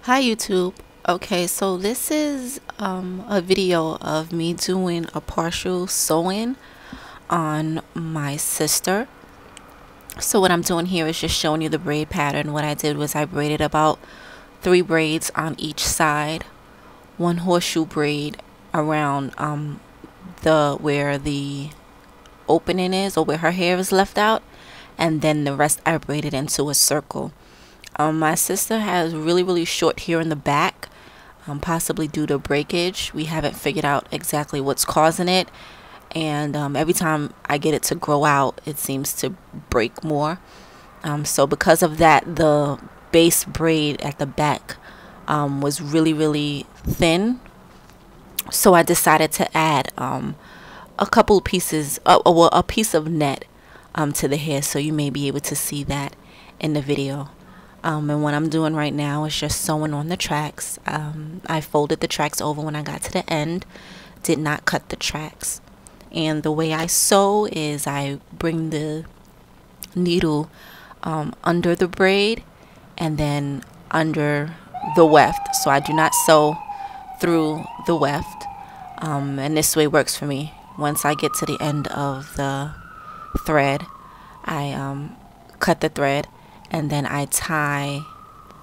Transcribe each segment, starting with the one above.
Hi YouTube. Okay, so this is a video of me doing a partial sewing on my sister. So what I'm doing here is just showing you the braid pattern. What I did was I braided about 3 braids on each side, one horseshoe braid around the where the opening is, or where her hair is left out, and then the rest I braided into a circle. My sister has really short hair in the back, possibly due to breakage. We haven't figured out exactly what's causing it, and every time I get it to grow out, it seems to break more. So because of that, the base braid at the back was really thin. So I decided to add a couple pieces, well, a piece of net to the hair, so you may be able to see that in the video. And what I'm doing right now is just sewing on the tracks. I folded the tracks over when I got to the end, did not cut the tracks. And the way I sew is I bring the needle under the braid and then under the weft. So I do not sew through the weft. And this way works for me. Once I get to the end of the thread, I cut the thread, and then I tie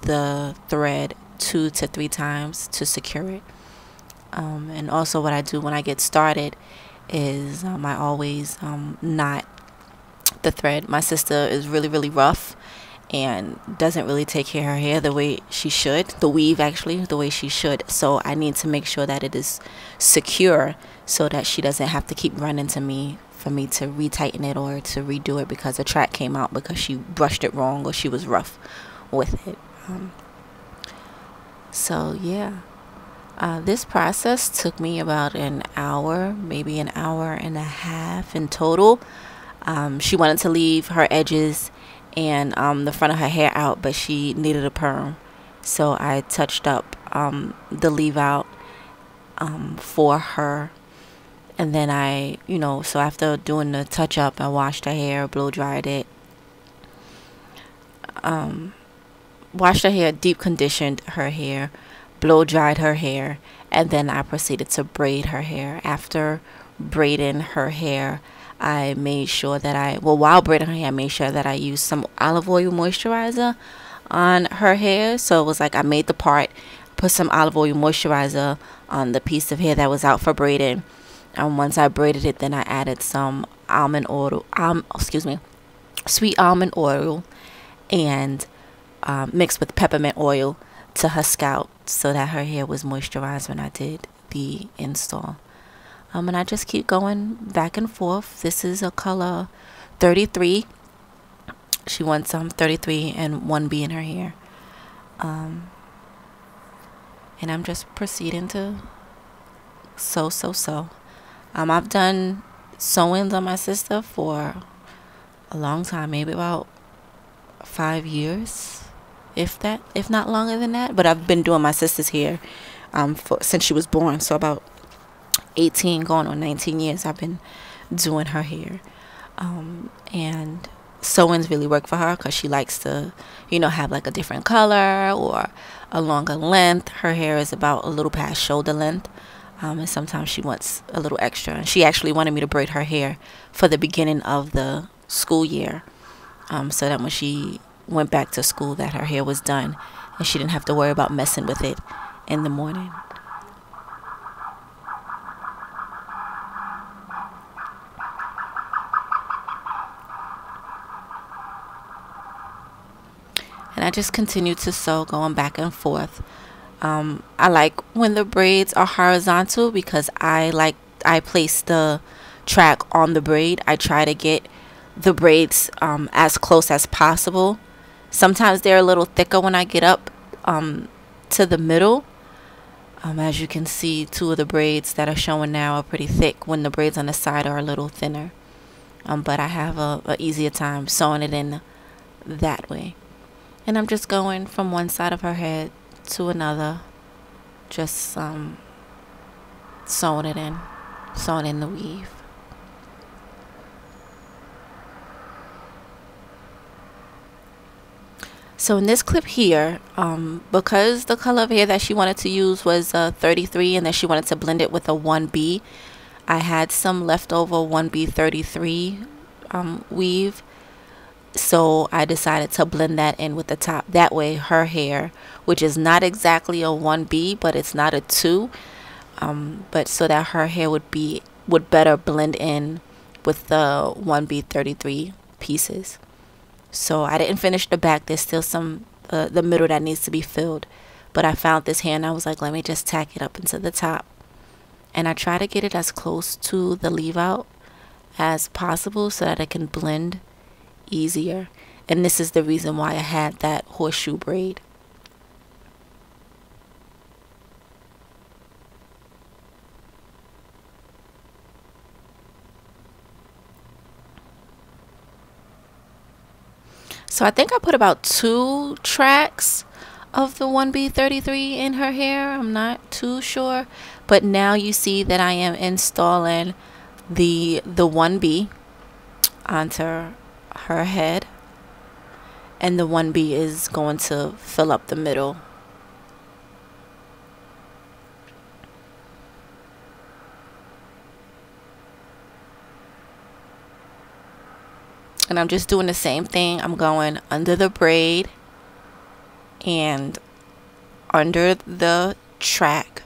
the thread 2 to 3 times to secure it. And also what I do when I get started is I always knot the thread. My sister is really rough and doesn't really take care of her hair the way she should, the weave actually, the way she should. So I need to make sure that it is secure so that she doesn't have to keep running to me for me to retighten it or to redo it because the track came out because she brushed it wrong or she was rough with it. So yeah, this process took me about an hour, maybe an hour and a half in total. She wanted to leave her edges and the front of her hair out, but she needed a perm, so I touched up the leave out for her. And then I, so after doing the touch up, I washed her hair, blow dried it, washed her hair, deep conditioned her hair, blow dried her hair, and then I proceeded to braid her hair. After braiding her hair, I made sure that while braiding her hair, I made sure that I used some olive oil moisturizer on her hair. So it was like I made the part, put some olive oil moisturizer on the piece of hair that was out for braiding. And once I braided it, then I added some almond oil, sweet almond oil, and mixed with peppermint oil to her scalp so that her hair was moisturized when I did the install. And I just keep going back and forth. This is a color 33. She wants 33 and 1B in her hair. And I'm just proceeding to sew. I've done sewings on my sister for a long time, maybe about 5 years, if not longer than that. But I've been doing my sister's hair since she was born, so about 18 going on 19 years I've been doing her hair. And sewings really work for her because she likes to, have like a different color or a longer length. Her hair is about a little past shoulder length. And sometimes she wants a little extra. And she actually wanted me to braid her hair for the beginning of the school year, so that when she went back to school that her hair was done and she didn't have to worry about messing with it in the morning. And I just continued to sew, going back and forth. I like when the braids are horizontal because I place the track on the braid. I try to get the braids as close as possible. Sometimes they're a little thicker when I get up to the middle. As you can see, 2 of the braids that are showing now are pretty thick when the braids on the side are a little thinner. But I have a easier time sewing it in that way. And I'm just going from one side of her head to another, just sewing in the weave. So in this clip here, because the color of hair that she wanted to use was 33, and then she wanted to blend it with a 1B, I had some leftover 1B 33 weave. So I decided to blend that in with the top. That way her hair, which is not exactly a 1B, but it's not a 2, but so that her hair would better blend in with the 1B 33 pieces. So I didn't finish the back. There's still some the middle that needs to be filled, but I found this hair and I was like, let me just tack it up into the top. And I try to get it as close to the leave out as possible so that it can blend easier. And this is the reason why I had that horseshoe braid. So I think I put about 2 tracks of the 1B 33 in her hair. I'm not too sure, but now you see that I am installing the 1B onto her head, and the 1B is going to fill up the middle. And I'm just doing the same thing. I'm going under the braid and under the track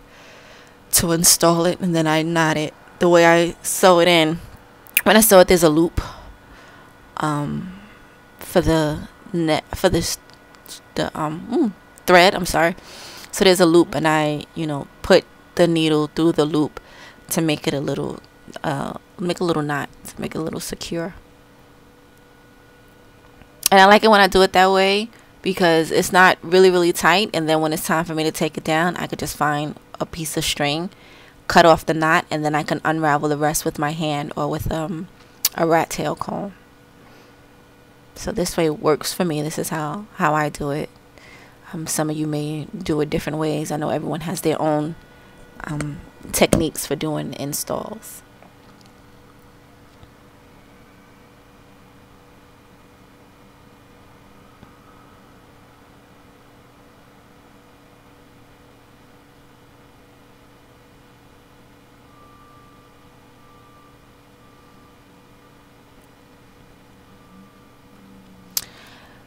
to install it, and then I knot it. The way I sew it in, when I sew it, there's a loop for the thread. I'm sorry. So there's a loop, and I put the needle through the loop to make it a little knot, to make it a little secure. And I like it when I do it that way because it's not really tight, and then when it's time for me to take it down, I could just find a piece of string, cut off the knot, and then I can unravel the rest with my hand or with a rat tail comb. So this way it works for me. This is how I do it. Some of you may do it different ways. I know everyone has their own techniques for doing installs.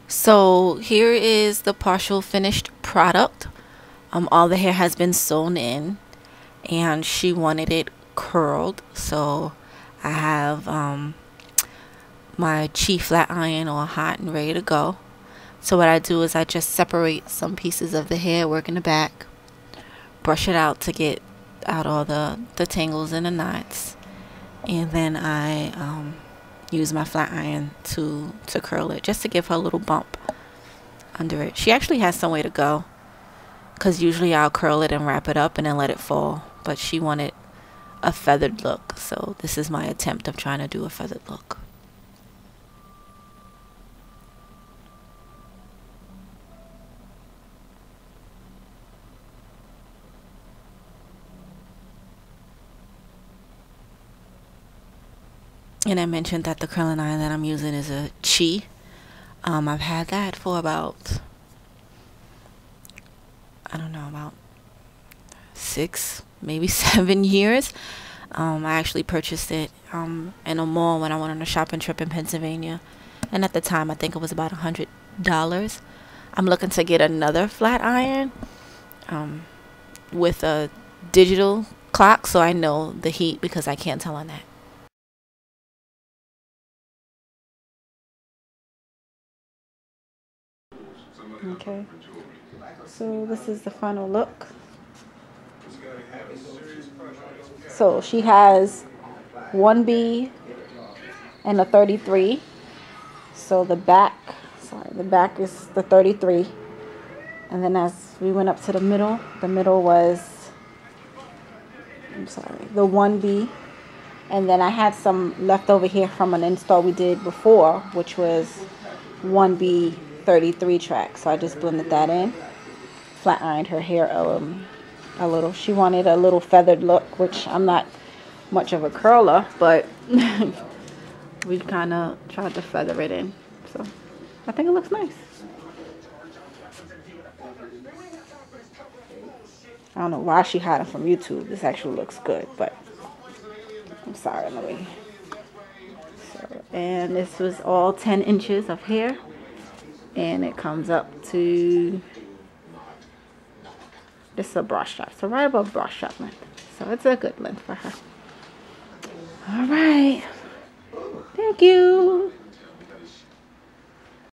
So here is the partial finished product. All the hair has been sewn in, and she wanted it curled. So I have my Chi flat iron all hot and ready to go. So what I do is I just separate some pieces of the hair, work in the back, brush it out to get out all the tangles and the knots, and then I use my flat iron to curl it, just to give her a little bump under it. She actually has some way to go, because usually I'll curl it and wrap it up and then let it fall, but she wanted a feathered look, so this is my attempt of trying to do a feathered look. And I mentioned that the curling iron that I'm using is a Chi. I've had that for about, I don't know, about 6, maybe 7 years. I actually purchased it in a mall when I went on a shopping trip in Pennsylvania, and at the time I think it was about $100. I'm looking to get another flat iron with a digital clock, so I know the heat, because I can't tell on that. Okay, so this is the final look. So she has 1B and a 33. So the back is the 33. And then as we went up to the middle was, the 1B. And then I had some left over here from an install we did before, which was 1B 33 track. So I just blended that in, flat ironed her hair a little. She wanted a little feathered look, which I'm not much of a curler, but we kind of tried to feather it in. So I think it looks nice. I don't know why she hiding from YouTube. This actually looks good, but I'm sorry. Let me. So, and this was all 10 inches of hair, and it comes up to, this is a bra strap, so right above bra strap length. So it's a good length for her. All right. Thank you.